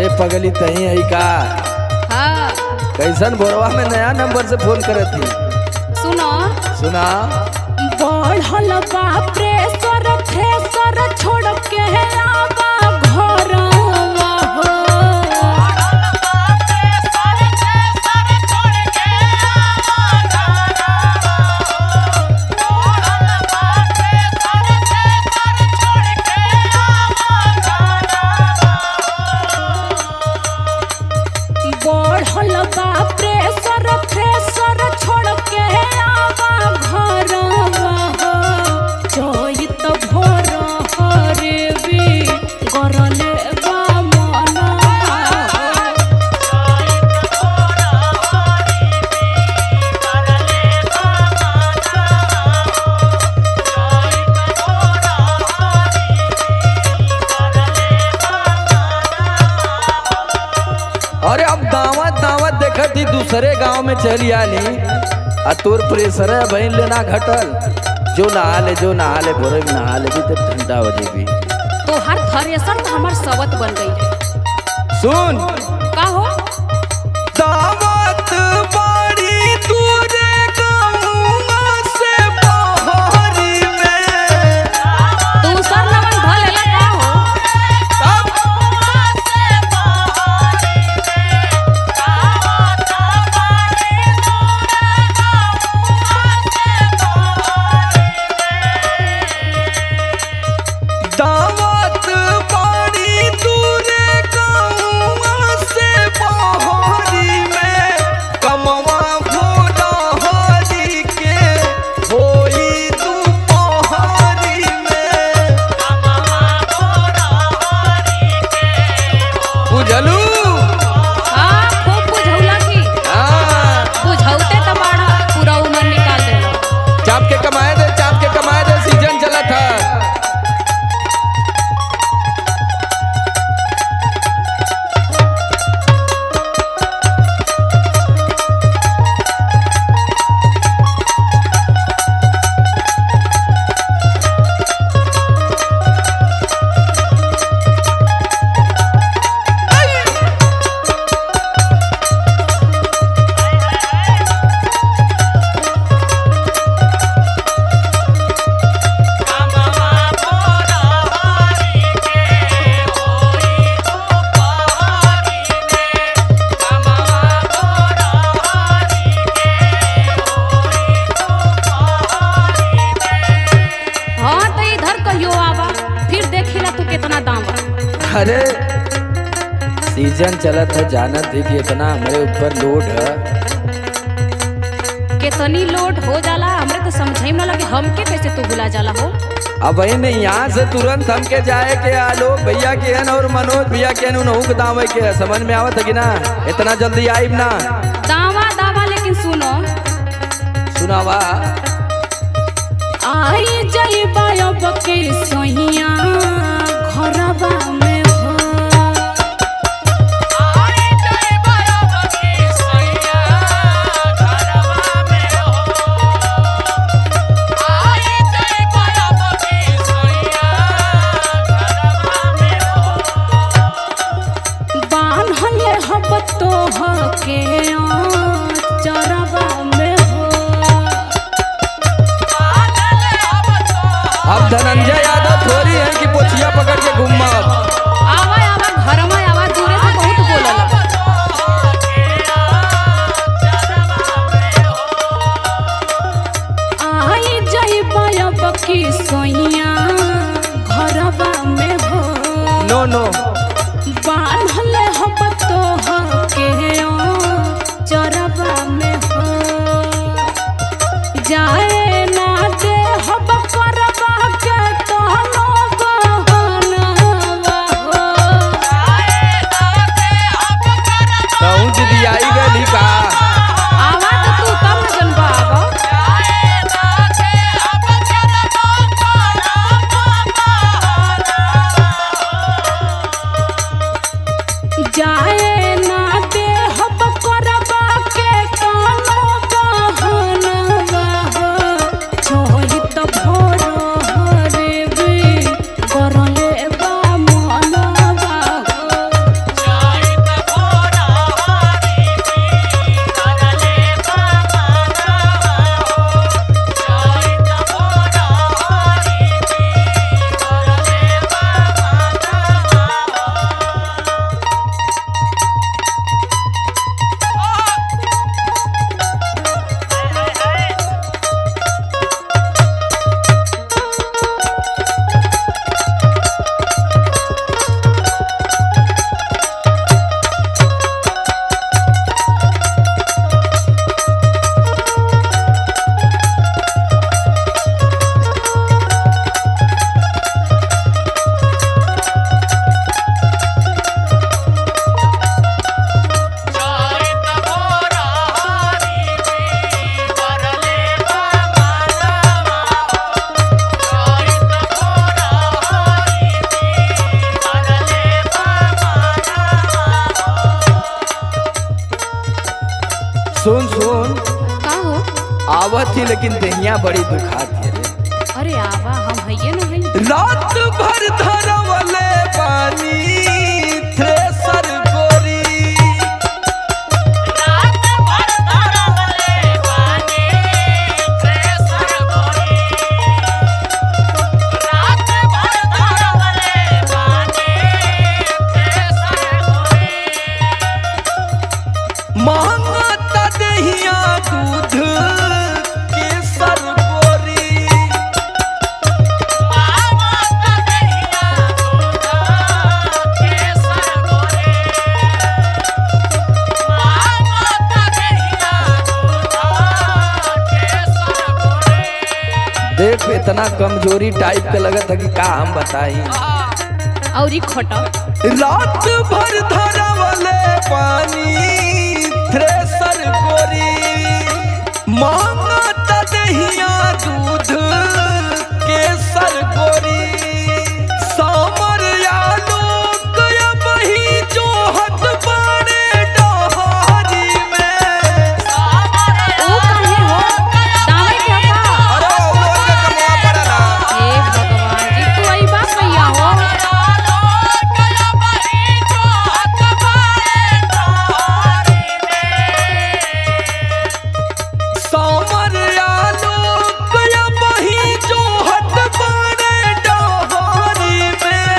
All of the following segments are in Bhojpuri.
अरे पगली तही है का? हाँ कैसन भोरवा में नया नंबर से फोन करे थी? सुनो सुना। बढ़ल बा प्रेशर थ्रेशर छोड़ के आवा घरवा हो। बढ़ल बा प्रेशर थ्रेशर छोड़ के आवा घरवा हो। जोई तो भोर हरे भी गरले बा मनवा हो। अरे अब दावत दावत देखा थी दूसरे गांव में चली आली आ तोर प्रेशर है बहन लेना घटल। जो नहा ले भोरे में नहा ले भी तो ठंडा हो जेबी। तो हर थ्रेशर तो हमार सवत बन गई है। सुन का हो? दावत बड़ी दूरे गाँव से बहरी में। दूसर लगन धलेला का हो? दावत बड़ी दूरे गाँव से बहरी में। कमवा भोला हरी के होई दोपहरी में। बुझलू? हाँ खूब बुझौला की हाँ, बुझौते तो बड़ा पूरा उमर निकाल देला। चाप के कमाए दे सीजन चला था। हाँ तो इधर कहियो आवा फिर देखिला तू कितना दाम बा। अरे सीजन चला था, जानत थी कि इतना हमारे ऊपर लोड है। कितनी लोड हो जाला हमरे तो समझे में ना लगे। हमके कैसे तू बुला जाला हो? अब वही नहीं यहाँ से तुरंत हमके जाए के आलो भैया के हन और मनोज भैया के हन उनहु के दाम है के समझ में आवत है कि ना? इतना जल्दी आइब ना। दावा दावा लेकिन सुनो सुनावा। आई जइबा अब के सोहिया घरवा में हो। बान्हले हब तोहके चरवा में हो। अब धनंजय यादव थोड़ी है कि पोछिया पकड़ के घूमब। आवा आवा घर में आवा दूरे से बहुत बोलला। आई जइबा अब की सोइया घरवा में हो। नो नो बान्हले हब तोहके चरवा में हो। जाए ना दे हब करवा के तोहनो बहनवा हो। आवत थी लेकिन दहिया बड़ी दुखात है रे। अरे आवा हम हइये न हई। रात भर धरवले पानी थ्रेसर गोरी। रात भर धरवले पानी थ्रेसर गोरी। रात भर धरवले पानी थ्रेसर गोरी। मांगता दहिया दूध केसर गोरी। मांगता दहिया दूध केसर गोरी। मांगता दहिया दूध केसर गोरी। देख इतना कमजोरी टाइप के लगत है कि का हम बताई। औरी खटा। रात भर धरवले पानी थ्रेसर गोरी। मांगता दहिया दूध केसर गोरी। सामर आलोक बही जोहत बाड़े डहारी में। ओ काहे हो? दावे के का? अरे वो लोग के कमवा पड़ला। हे भगवान जी तू आई बात भैया हो। सामर आलोक बही जोहत बाड़े डहारी में।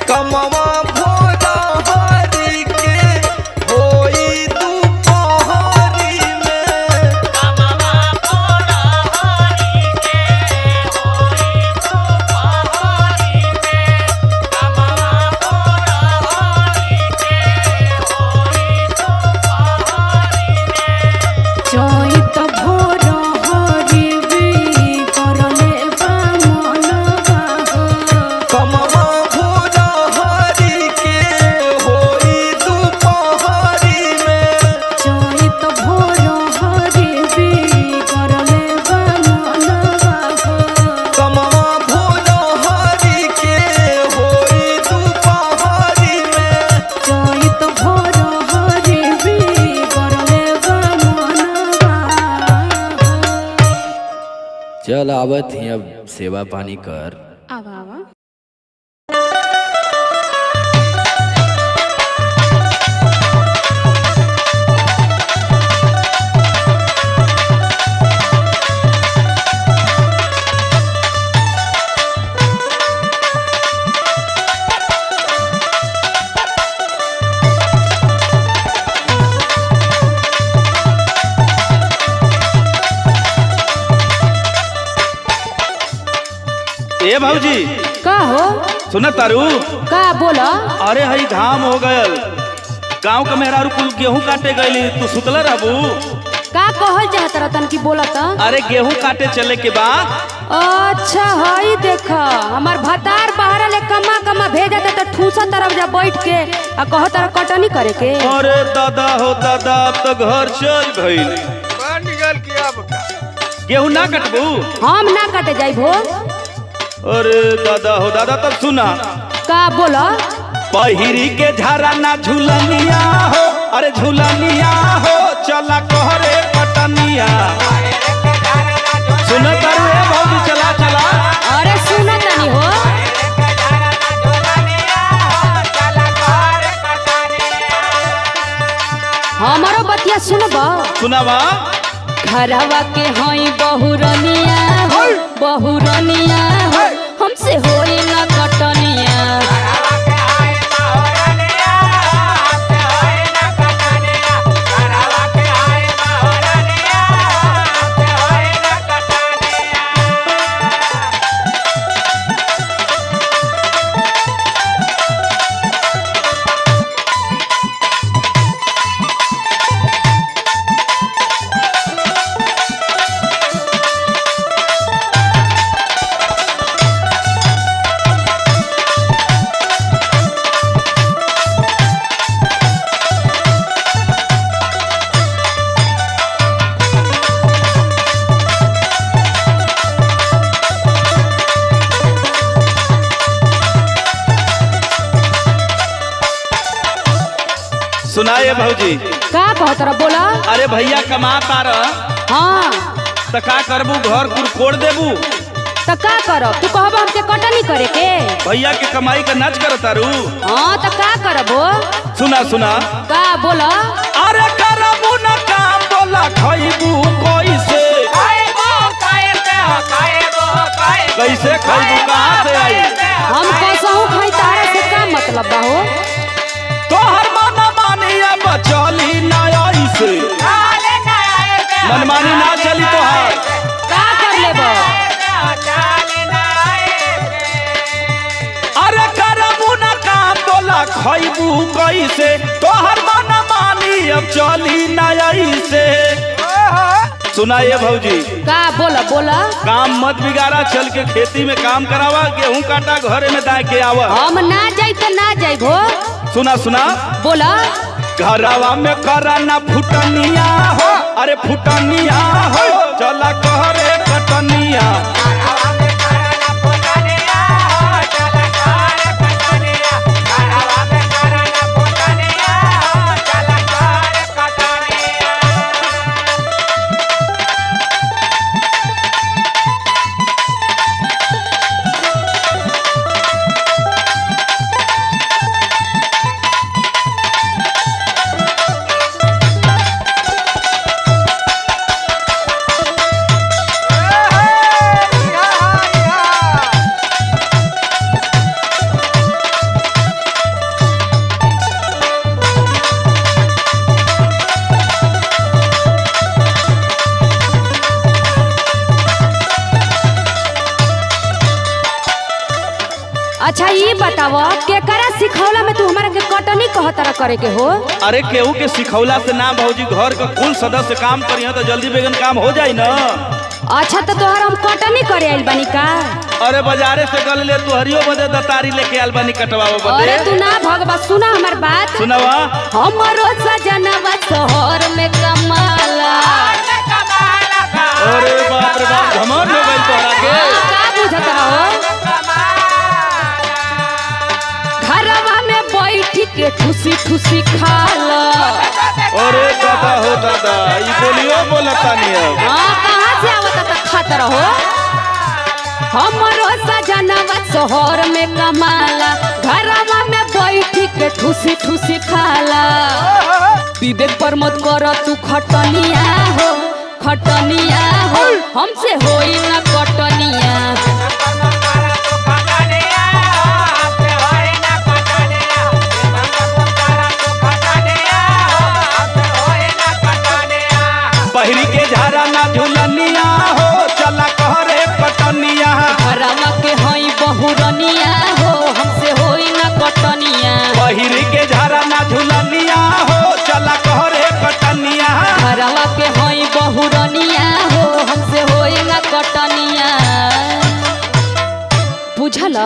कमवा भोला हरी के होई दुपहरी में। चैत भोर हरिबी करले बा मनवा हो। कमवा भोला हरी के होई दुपहरी में। चैत भोर हरिबी करले बा मनवा हो। कमवा भोला हरी के होई दुपहरी में। चैत भोर हरिबी करले बा मनवा हो। चल आवत ही अब सेवा पानी कर। आवा आवा। ए भौजी का हो? सुन तारू। का बोला? अरे हई घाम हो गयल। गांव के मेहरारू कुल गेहूं काटे गईली, तू सुतल रहबू। का कहल चाहत रतन की बोला त? अरे गेहूं काटे चले के बा। अच्छा हई देखा हमार भतार बाहर ले कमा कमा भेजत त ठूसा तरफ जा बैठ के आ कहत रह कटनी करे के। अरे दादा हो दादा, अब तो घर चल गईल। गेहूं ना कटबू? हम ना कटे जाई भो। अरे दादा हो दादा, तब सुना। का बोला? पहिरी के झारा ना झूलनिया हो, अरे झूलनिया हो, चला कहरे पटनिया। सुन तारू ए भौजी, चला चला। अरे सुनो तनी हो। हमारो बतिया सुनबा। सुनावा। घरवा के हई बहुरनिया हो, बहुरनिया हो, हमसे होई ना कटनिया। सुनाए भौजी। का कहत रह बोला? अरे भैया कमाता रह। हाँ तो का करबू घर कुल कोड़ देबू? तो का करब? तू कहब हमके कटनी करे के? भैया के कमाई का नाच कर तारू। हाँ तो का करबो? सुना सुना का बोला? अरे करबू ना काम बोला खइबू कैसे? कैसे खइबू कहाँ से आई? हम कसहू खाई तारा से का मतलब बा हो? तोहर मन मानिया बचली ना ऐसे। मनमानी ना चली तोहार। का कर लेबो? अरे करबू ना काम बोला खइबू कैसे? तोहर मन मानी अब चली ना ऐसे। सुना ये भौजी, का बोला बोला? काम मत बिगाड़ा, चल के खेती में काम करावा, गेहूं काटा घरे में दा के आवा। हम ना जाई तो ना जाई भो। सुना सुना बोला? घरवा में करा ना फुटनिया हो, अरे फुटनिया हो, चला कहरे कटनिया। अच्छा ये बताव केकरा सिखौला में तू हमारा के कटनी कहतरा करे के हो? अरे केहू के सिखौला से ना भौजी, घर का कुल सदस्य काम करिए तो जल्दी बेगन काम हो जाई ना। अच्छा तो तोहर हम कटनी करे आइल बानी का? अरे बाजारे से गल ले तुहरियो बदे दतारी लेके आल बानी कटवाओ बदे। अरे तू ना भगवा, सुना हमार बात। सुनावा। हमरो सजनवा शहर में कमाला। अरे बाप रे बाप, घमंड हो गइल तोहरा के। का बुझत रहो? घरवा में बैठी के ठुसी ठुसी खाला। अरे दादा हो दादा, ई बोलियो बोलता नहीं अब। हाँ कहाँ से आवत त खात रहो? हमरो सजनवा शहर में कमाला, घरवा में बैठी के ठुसी ठुसी खाला। विवेक पर मत कर तू खटनिया हो, खटनिया हो, हमसे होई ना कटनिया। पहिरी के झारा ना झुलनिया हो, चला कहरे कटनिया। घरवा के हई बहुरनिया हो, हमसे होई ना कटनिया। पहिरी के झारा ना झुलनिया हो, चला कहरे कटनिया। घरवा के हई बहुरनिया हो, हमसे होई ना कटनिया। बुझल?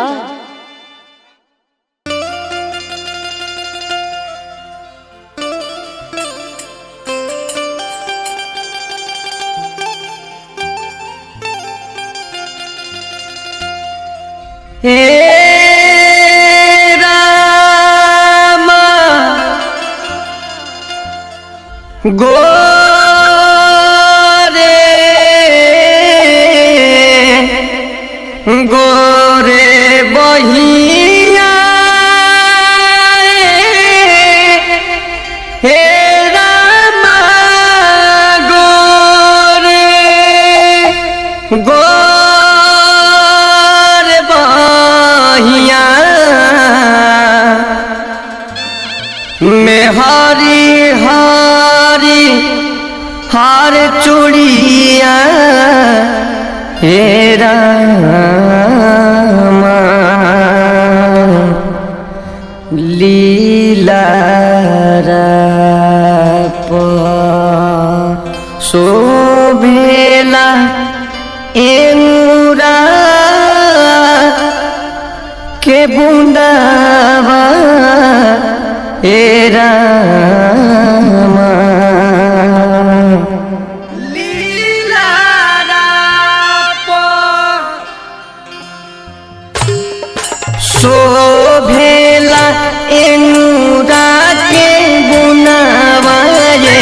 गोरे बहिया हे रामा गोरे गोरे बहिया में हरी हरी हार चूड़िया हे रामा लीला शोभेला एमुरा के बुंदावा हे रामा शोभेला एनुरा के गुनावा ये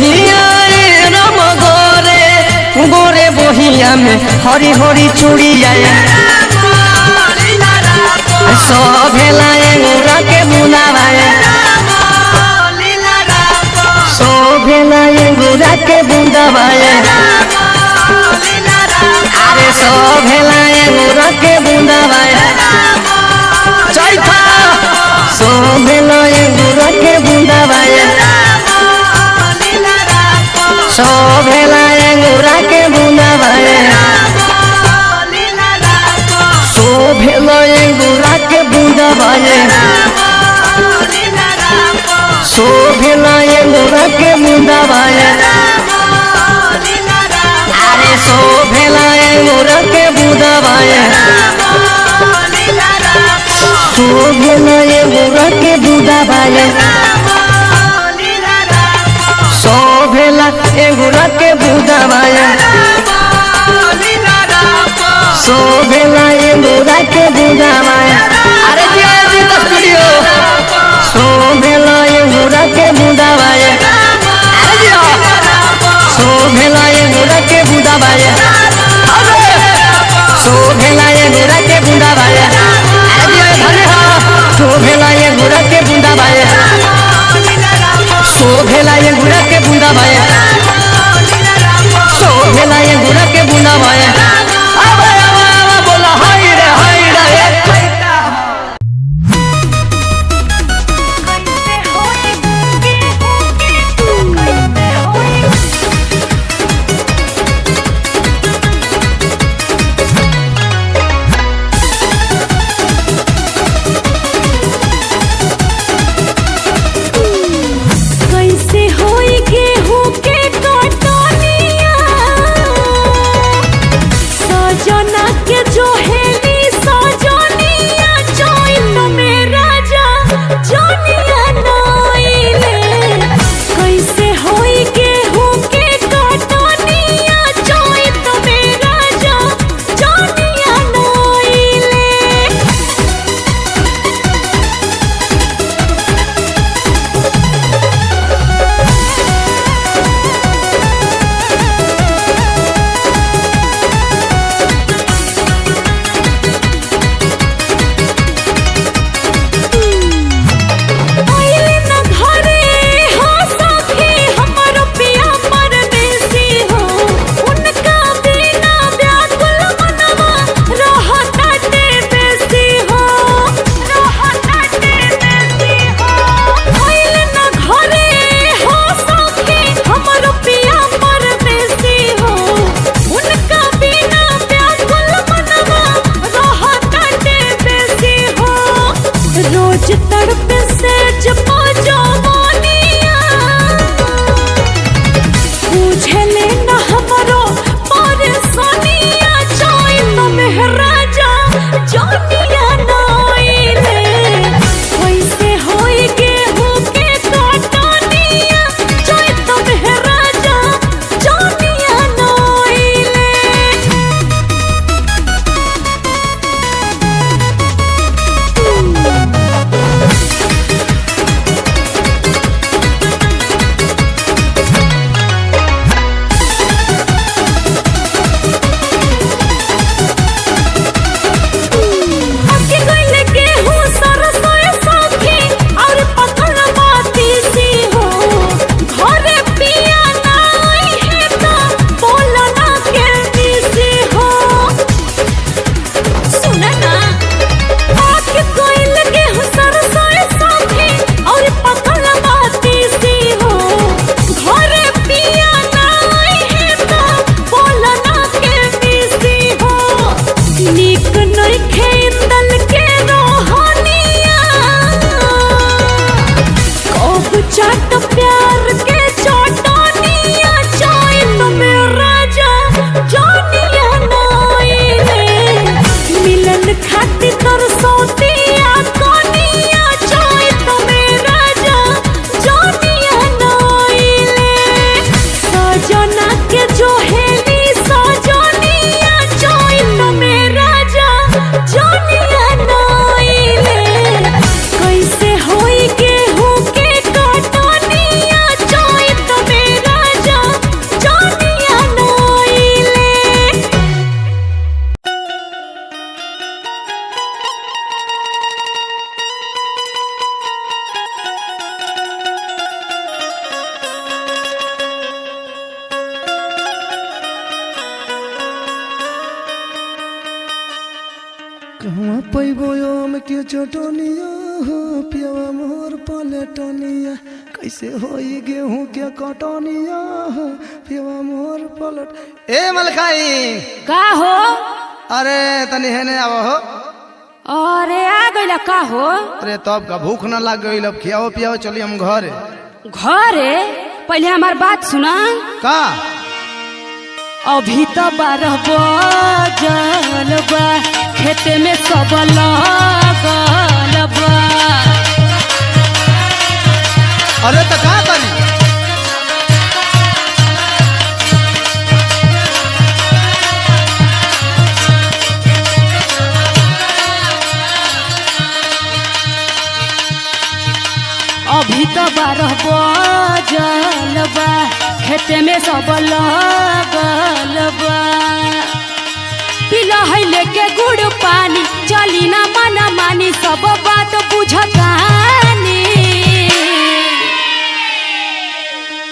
बहिया रे राम गोरे गोरे बहिया में हरी हरी चूड़िया शोभेला एंगूरा के बुंदावा शोभेला एंगूरा के बुंदावा अरे शोभेला एंगूरा के बुंदावा चैथा शोभेला एंगूरा के बुंदावा शोभेला एंगूरा के बुंदावा शोभेला एंगूरा के बुंदावा शोभेला एंगूरा के बुंदावा अरे शोभेला एंगूरा के बुंदावा शोभेला एंगूरा के बुंदावा शोभेला एंगूरा के बुंदावा शोभेला एंगूरा के बुंदावा अरे जी स्टूडियो शोभेला एंगूरा के बुंदावा अरे जी शोभेला एंगूरा के बुंदावा शोभेला एंगूरा के बुंदावा अरे जी धन्य हो शोभेला एंगूरा के बुंदावा शोभेला एंगूरा के बुंदावा शोभेला एंगूरा के बुंदावा बोला हाय रे पैबो आम के चटनिया हो पियावा मोर पलटनिया कैसे होई गेहूं के कटनिया हो पियावा मोर पलट। ए मलकाई का हो? अरे तनी हेने आवा हो। अरे आ गइला का हो? अरे तब का भूख ना लग गई, अब खियाओ पियाओ चली हम घरे। घरे? पहले हमार बात सुना। का? अभी तो 12 बजल बा, खेते में सब लगल बा। अरे तो का करी? अभी तो 12 बजल बा, खेते में सब लगल बा। पिला है लेके गुड़ पानी, चली ना मन मानी, सब बात बुझतानी।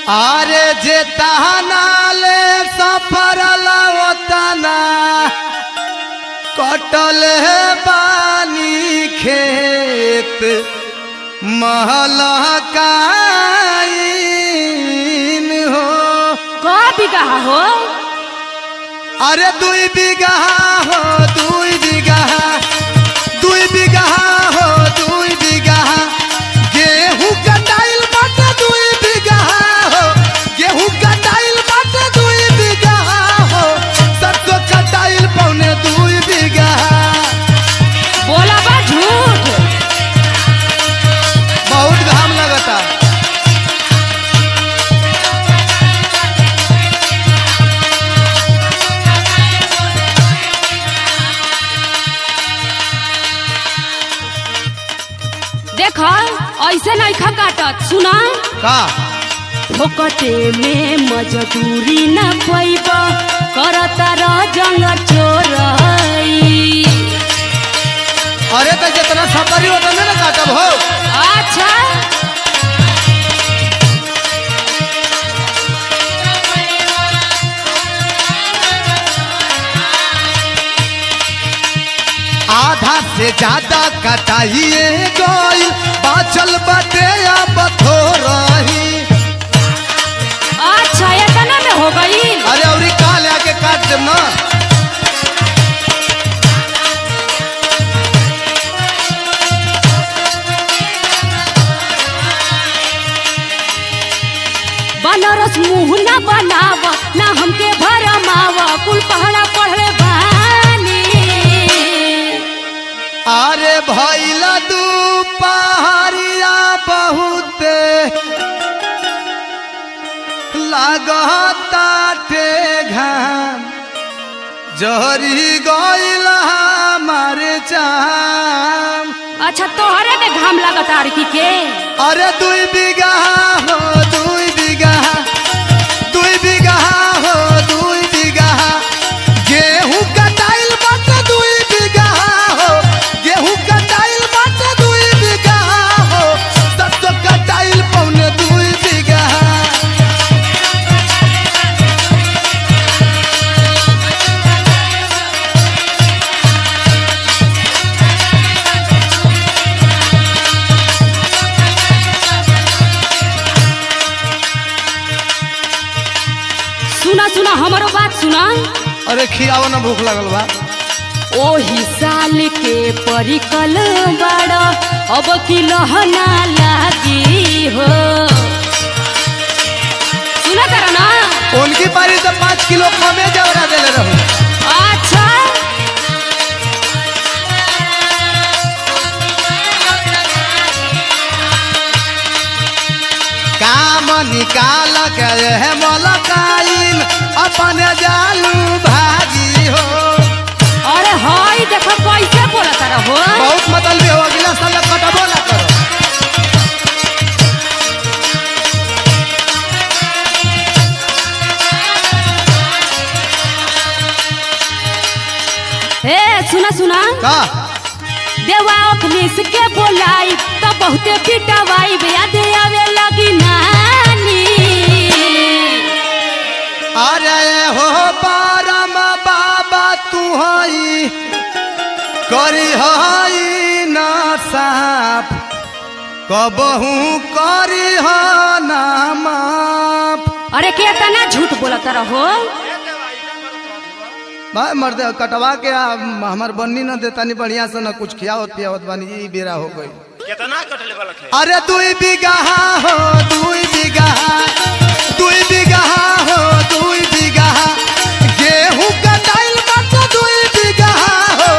अरे जे तहना ले सफरल ओतना कटल है पानी खेत महलकाइन हो। का बिगहा हो? अरे 2 बीघा हो 2 बीघा 2 बीघा हो 2 बीघा गेहूं कटाइल बाटे 2 बीघा हो गेहूं कटाइल बाटे 2 बीघा हो सरसों कटाइल पौने 2 बीघा। बोला बा झूठ। बहुत घाम लगता। देखा ऐसे नहीं खा काटत। सुना का? फोकटे में मजदूरी न पैब, करता रह जंग चोरई। अरे तो जितना सफरी उतना ना काटब हो। अच्छा आधा से ज्यादा कटाइए गइल बाचल बाटे अब थोरही। अच्छा इतना में हो गई। अरे अउरी काल आके काट देम ना। बनरस मुंह न बनाव, ना हमके भरमाव, कुल पहड़ा पढ़ले बानी। अरे भइला दुपहरिया बहुते लागताटे घाम जहरी गइल हमारे चाम। अच्छा तोहरे में घाम लागत आरकी के। अरे 2 बीघा हो 2 बीघा 2 बीघा हो 2 बीघा गेहूं कटाइल बाटे 2 बीघा हो गेहूं कटाइल बाटे 2 बीघा हो सरसों कटाइल पौने 2 बीघा। सुना सुना हमारो बात सुना। अरे खियाओ ना भूख लगल बा। ओही साल के परिकल बड़, अब की लहना लागी हो। सुना तारा ना? उनकी पारी से 5 किलो कमे जवरा देले रहू। अच्छा काम निकाल के है मलकाइन अपने जालू भागी हो। अरे हाय देखो कैसे बोला तारा हो। बहुत मतलब हो अगला साल कटबो ना करो। ए सुना सुना का? देवा अखनीस के बोलाई तो बहुते पिटवाई याद आवे लगी नानी। अरे हो परम बाबा तू हई करी हई ना साफ कबहू करी ह ना माफ। अरे के तना झूठ बोलत रहो। भाई मर्दे कटवा के हमार बन्नी न देता नहीं बढ़िया से न कुछ खियावत पियावत बानी ई बेरा हो गई। कितना कटले वाला है? अरे 2 बीघा हो 2 बीघा 2 बीघा हो 2 बीघा गेहूं कटाइल बाटे 2 बीघा हो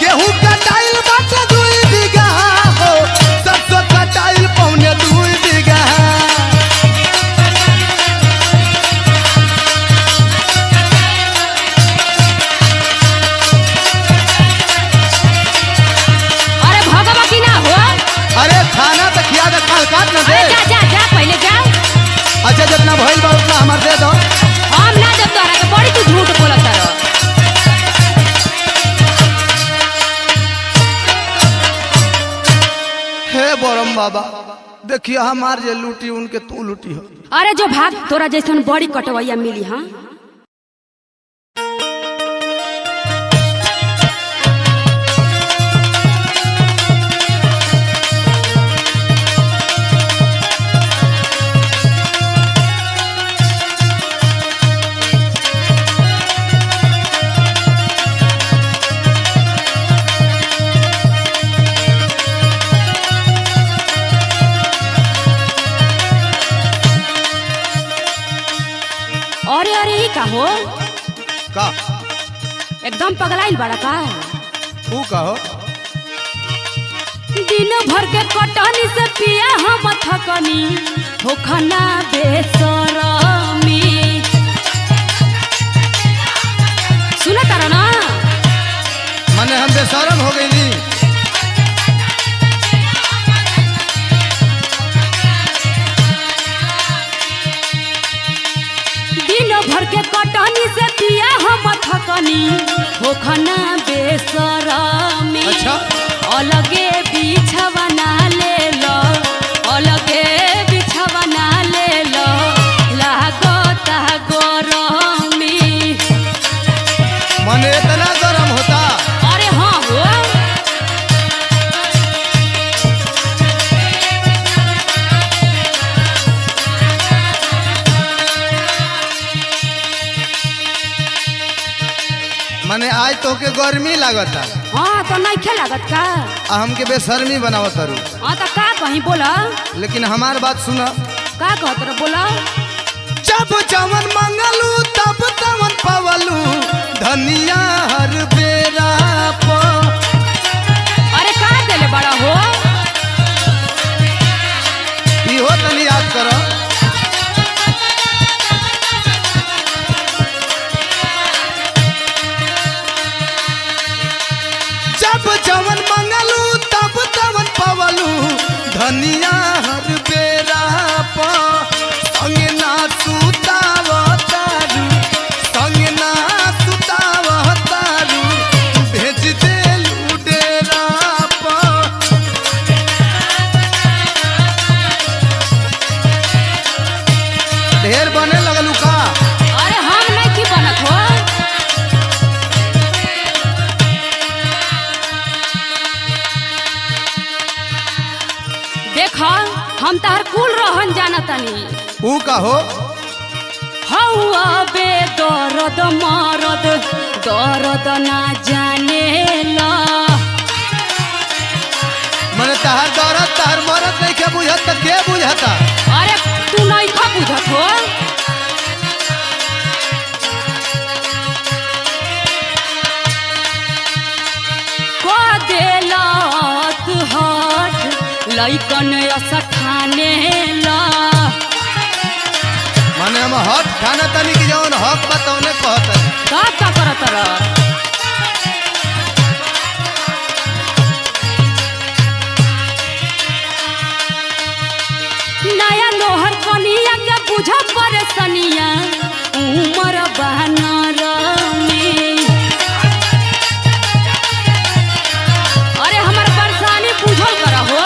गेहूं कटाइल बाटे 2 बीघा हो सरसों कटाइल पौने 2 बीघा। अरे भगवा की ना हो। अरे खाना तो खिया दे काल काट न दे। अरे जा जा जा पहले जा। अच्छा जितना भइल बा उतना हमार दे दो। हम ना जब तोरा के बड़ी तू झूठ बोलत रहो। हे बोरम बाबा देखिए हमार जे लूटी उनके तू लूटी हो। अरे जो भाग तोरा जैसन बड़ी कटवैया मिली हाँ। अरे अरे ई का हो। का एकदम पगलाइल बड़ा का। तू का हो। दिन भर के कटनी से पिया हम थकनी होखना बेसरमी। सुना तारा ना। माने हम बेशरम हो गईली। दिन भर के कटनी से पिया हम थकनी होखना बेसरमी। अच्छा अलगे बिछवना ले लो अलगे बिछवना ले लो लागता गरमी। माने इतना गरम होता। अरे हाँ हो। माने आज तो के गर्मी लागता हाँ तो नहीं खे लागत का। आ हमके बेशर्मी बनावत तारू। हाँ तो का कहीं बोला। लेकिन हमार बात सुना। का कहत रह बोला। जब जवन मंगलू तब तवन पवलू धनिया हर बेरा प। अरे का देले बड़ा हो। इहो तनी याद करो। जब जवन मंगलू तब तवन पवलू धनिया हर बेरा प। संगे ना सुतावतारू संगे ना सुतावतारू भेज देलू डेरा प। ढेर बने लगलू का। अरे हम नहीं की बनत हो। देखा हम तार कुल रहन जानतनी। ऊ का हो। हौआ बे दर्द मरद दर्द ना जाने ला। मने तहार दौरत तहार मरत नहीं के बुझत त के बुझता। अरे तू नहीं खा बुझत हो। को देलत हट लइकन असठाने ला। माने हम हक खाना तनी की जवन हक बताउने कहत। का करत रह। नया लोहर कनिया के बुझ परेशानिया उमर बहनर में। अरे हमार परेशानी बुझल कर हो।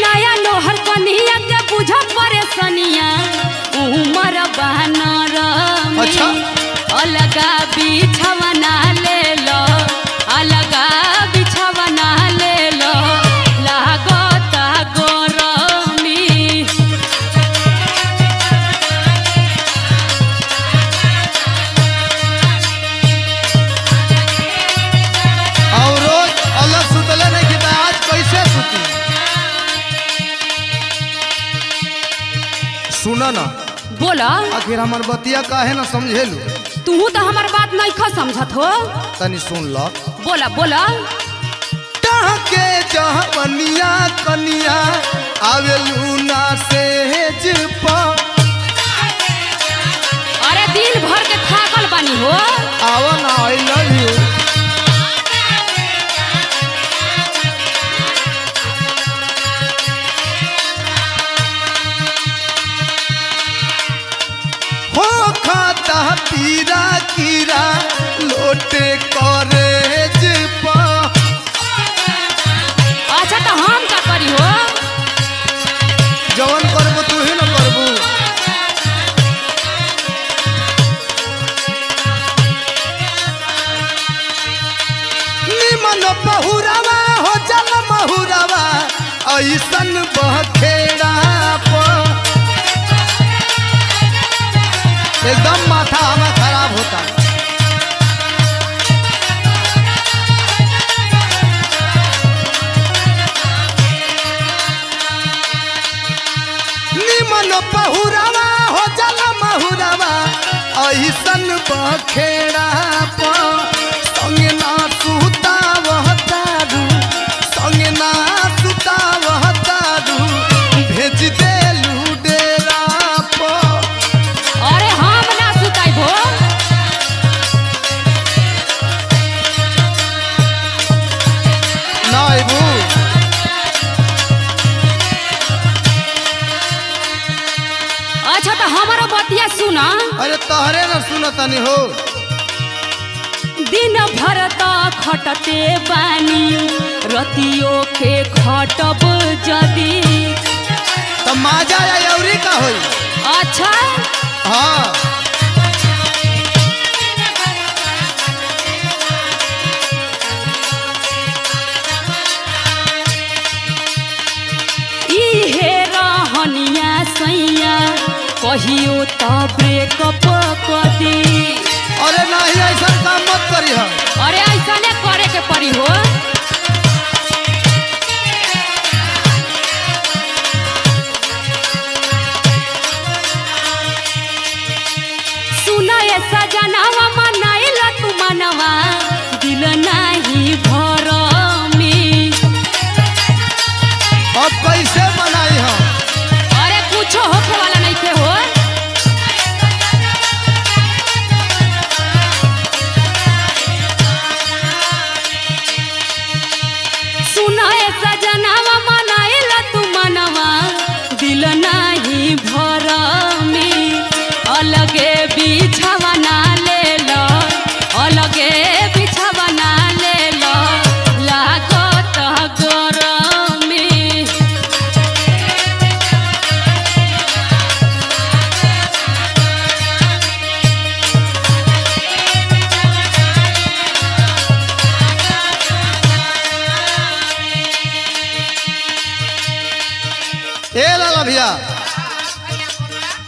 नया लोहर कनिया के बुझ परेशानिया बानर में अच्छा। अलगा बिछवना ले लो अलगा बिछवना ले लो लागता गरमी और रोज अलग सुतले नहीं कि आज कैसे सुती? सुना ना, बोला आखिर हमार बतिया काहे ना समझेलू? तू तो हमार बात नहीं खा समझत हो तनी सुन ल। बोला बोला के जहवनिया कनिया आवेलू ना सेज प। अरे दिन भर के थाकल बानी हो आवा ना, आई लव यू। हो खाता पीरा कीरा लोटे करेज प। अच्छा तो हम का करी हो जवन करबू तू ही ना करबू। निमन बहुरावा हो जल महुरावा ऐसन बखेड़ा प। एकदम माथा हमें खराब होता। निमन बहुरावा हो जल महुरावा ऐसन बखेड़ा प। संगे ना सुता वह तारू संगे ना सुता वह तारू भेज देलू डेरा प। अरे हम ना सुताई भो ना अबू। अच्छा तो हमारा बतिया सुना अरे तहरे ना सुनतनी हो। दिन भर त खटते बानी रतियो के खटब जदी तो माजा या यौरी का होई? अच्छा हाँ इहे रहनिया सैया कहियो त ब्रेकअप कदी अरे नहीं ऐसा काम मत करी हम। अरे ऐसा ने करे के पड़ी हो सुना ये सजनावा मनाइला तू मनवा दिल नाही भरमी अब कैसे बनाई हम? अरे कुछो होखे वाला नहीं थे हो सुना ये सजनावा मनाइला तू मनवा दिल नाही भरमी अलगे बिछवना ले लो अलगे बिछवना ले लो लागत गरमी ए लाला भैया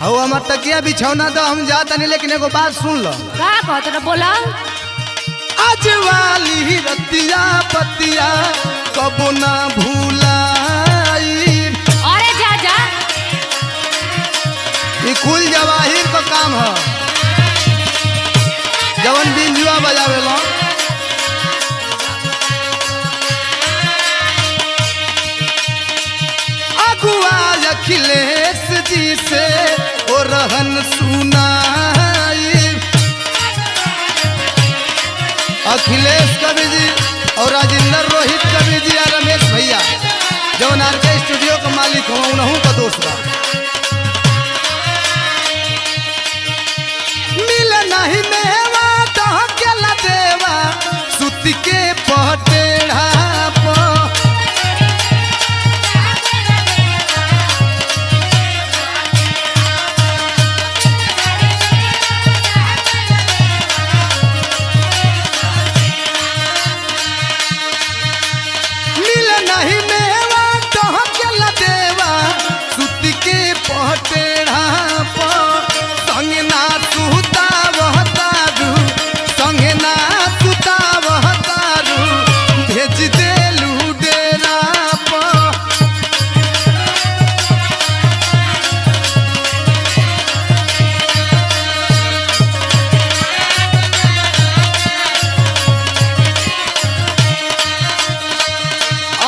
हऊ हमार तकिया बिछौना तो हम जाता नहीं, लेकिन एगो बात सुन लो। का कहत रहा बोला आज वाली रतिया पतिया कबो ना भूलाई। अरे जा जा ये कुल जवाहिर का काम है जवन बिंजुआ बजावे लो। अगुआ अखिलेश जी से ओ रहन सुनाई। अखिलेश कवि जी और राजेंद्र रोहित कवि जी और रमेश भैया जवन आरके स्टूडियो का मालिक हो उनहू का दोस्त बा। मिल नहीं मेवा दह के ला देवा सुत के पटेढ़ा प।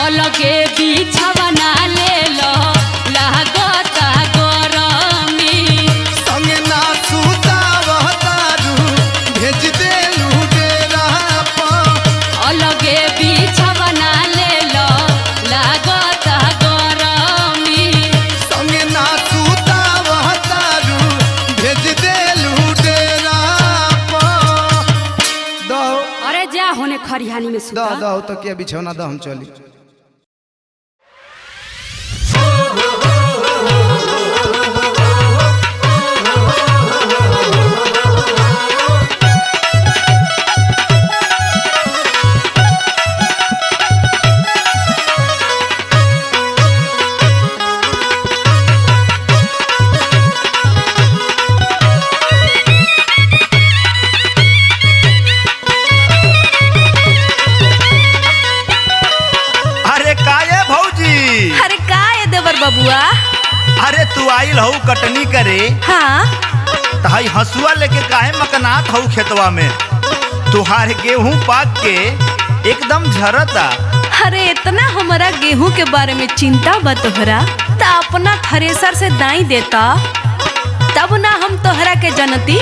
अलगे बिछवना ले लो लागता गरमी संगे ना सुतावतारू भेज देलू डेरा पर अलगे बिछवना ले लो लागता गरमी संगे ना सुतावतारू भेज देलू डेरा पर दो अरे जा होने खरिहानी में दो सुता दो तो के बिछौना दो हम चली अरे काये भौजी, अरे का है देवर बबुआ। अरे तू आइल हऊ कटनी करे हाँ तहाई हसुआ लेके काहे मकनात हऊ खेतवा में। तुहार गेहूं पाक के एकदम झरता। अरे इतना हमारा गेहूं के बारे में चिंता बा तोहरा ता अपना थ्रेसर से दाई देता तब ना हम तोहरा के जनती।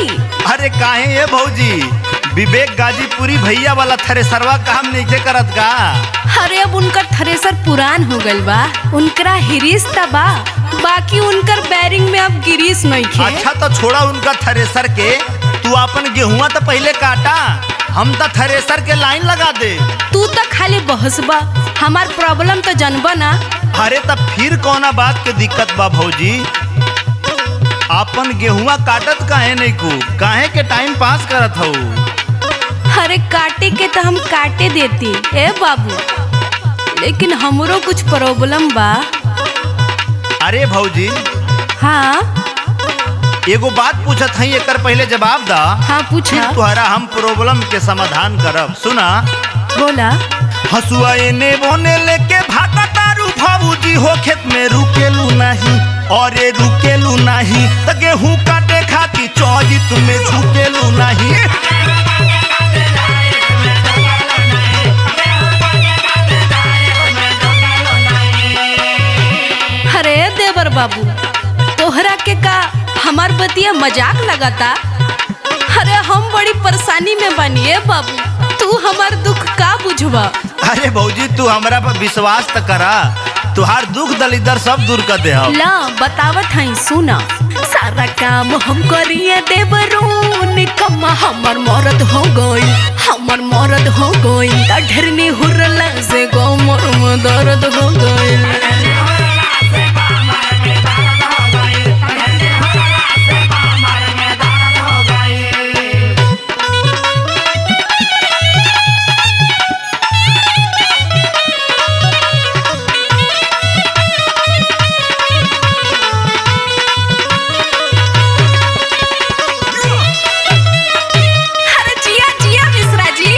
अरे काहे ये भौजी, विवेक गाजीपुरी भैया वाला थ्रेसरवा काम नहीं करत का। अरे अब उनकर थ्रेसर पुरान हो गइल बा, उनकरा हिरीस ता बा, बाकी उनकर बैरिंग में अब गिरीस नहीं खे। अच्छा तो छोड़ा उनका थ्रेसर के, तू अपन गेहुआ तो पहले काटा, हम तो थ्रेसर के लाइन लगा दे। तू तो खाली बहसबा, हमार प्रॉब्लम तो जनबा ना। अरे तब फिर कौना बात के दिक्कत बा भौजी। अपन गेहुआ काटत काहे नहीं को, काहे के टाइम पास करत हऊ। अरे काटे के तो हम काटे देती ए बाबू, लेकिन हमरो कुछ प्रॉब्लम बा। अरे भौजी हाँ एगो बात पूछत हई, एकर पहले जवाब दा। हाँ पूछा। फिर तुहरा हम प्रॉब्लम के समाधान करब। सुना बोला। हसुआ एने बोने लेके भागा तारू भौजी हो खेत में रुकेलू नहीं, और ये रुकेलू नहीं त गेहूं काटे खाती चौजित में झुकेलू नहीं। अरे देवर बाबू, तोहरा के का हमार बतिया मजाक लगाता। अरे हम बड़ी परेशानी में बनिए बाबू, तू हमार दुख का बुझवा। अरे भौजी तू हमरा पर विश्वास त करा, तुहार दुख दलिदर सब दूर कर दे हम। ला बतावत हई सुना। सारा काम हम करिए देवरू निकम्मा हमर मरद हो गई, हमर मरद हो गई त ढेरनी हुरला से गो मोर में दर्द हो गई। अरे जिया जिया मिश्रा जी।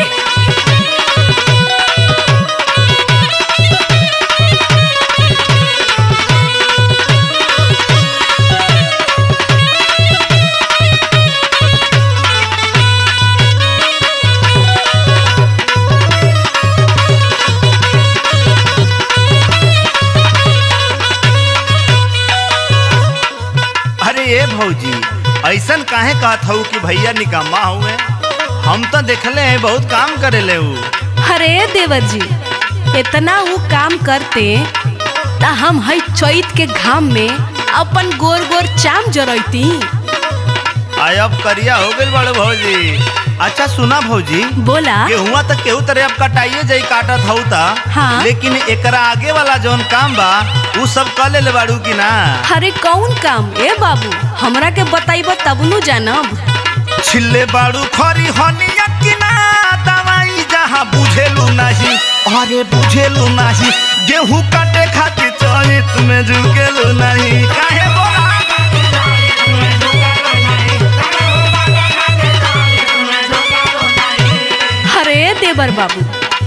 अरे ये भौजी ऐसन काहे कहत हऊ कि भैया निकम्मा हुए। हम तो देखले हैं बहुत काम करे ले ऊ। अरे देवर जी, इतना वो काम करते ता हम हई चैत के घाम में अपन गोर गोर चाम जरैती। आय अब करिया हो गइल बड़े भौजी। अच्छा सुना भौजी, बोला। गेहुआ तक केहू तरह अब कटाइए जाई काटत हऊ ता, हाँ। लेकिन एकरा आगे वाला जौन काम बा उ सब कर ले बाड़ू की ना। अरे कौन काम ए बाबू, हमरा के बताइब तब नु जानब। छिल्ले बाड़ू खरी हनिया की ना, दवाई जहाँ बुझेलू नहीं, अरे बुझेलू नहीं, गेहूं काटे खातिर चरित में झुकेलू नहीं। काहे बोला अरे देवर बाबू,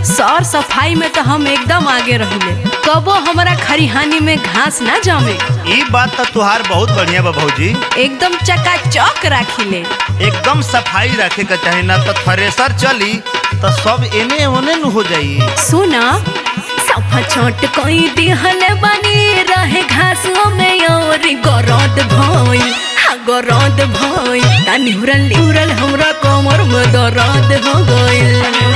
सौर सफाई में तो हम एकदम आगे रहिले, कबो हमारा खरिहानी में घास ना जमे। ई बात तो तुहार बहुत बढ़िया बा भौजी। एकदम चकाचौक राखिले। एकदम सफाई रखे के चाही, ना तो थ्रेसर चली तो सब एने ओने न हो जाई। सुना, सफा छोट कोई दिहल बनी रहे घासों में और गरद भइल हाँ गरद भइल तानी निहुरल हमरा कमर में दर्द हो गइल।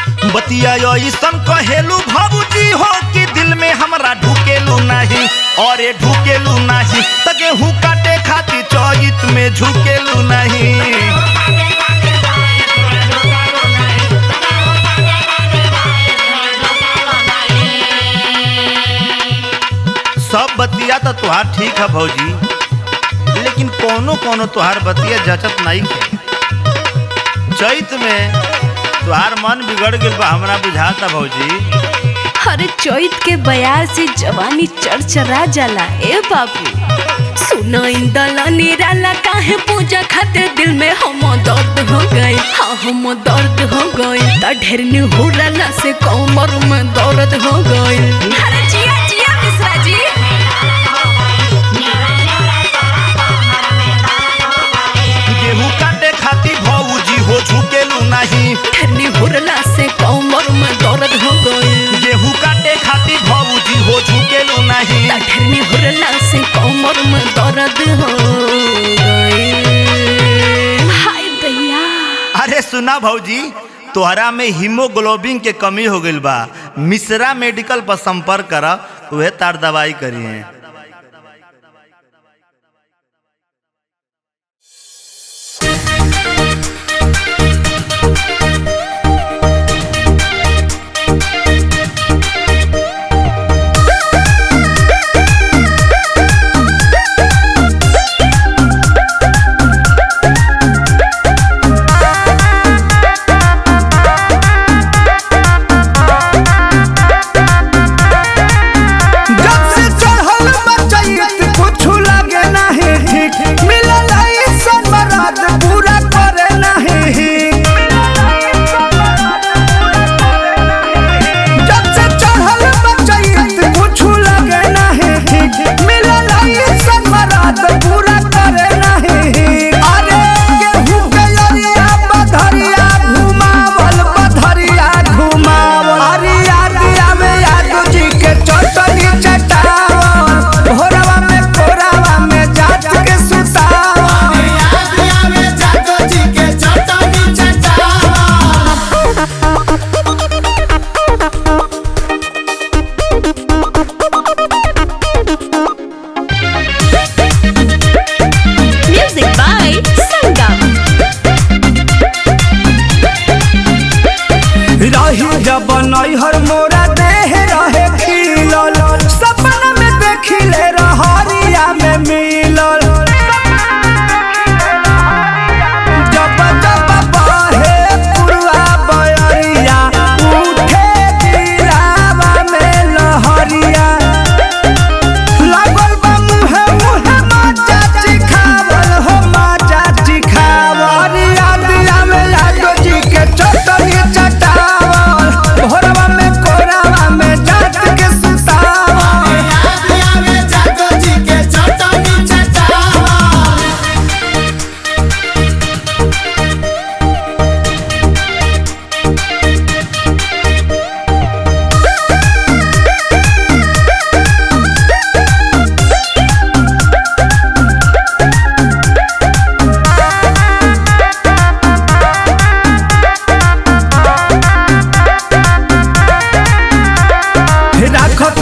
ऐसन कहेलू भाबूजी हो कि दिल में हमरा ढुकेलू नहीं और ढुकेलू नहीं त गेहूं काटे खातिर चौजित में झुकेलू नहीं। सब बतिया तो तुहार ठीक है भौजी, लेकिन कोनो कोनो तुहार बतिया जचत नहीं है। चैत में तुहार मन बिगड़ गया बा हमरा बुझाता भौजी। अरे चैत के बयार से जवानी चरचरा जाला ए बाबू। सुना इंदला निराला काहे पूजा खातिर दिल में हम दर्द हो गए हाँ हम दर्द हो गए त ढेर निहुरला से कमर में दर्द हो गए। अरे जिया जिया मिश्रा जी गेहूं काटे खातिर भौजी हो झुकेलू नहीं ढेर निहुरला से कमर में दर्द हो गए। गेहूं काटे खातिर भौजी हो झुकेलू नहीं त ढेर निहुरला से कमर में दर्द हो गए। हाय दैया। अरे सुना भौजी, तोहरा में हीमोग्लोबिन के कमी हो गइल बा, मिश्रा मेडिकल पर संपर्क करा, वह तार दवाई करिए।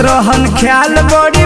रहन ख्याल बड़ी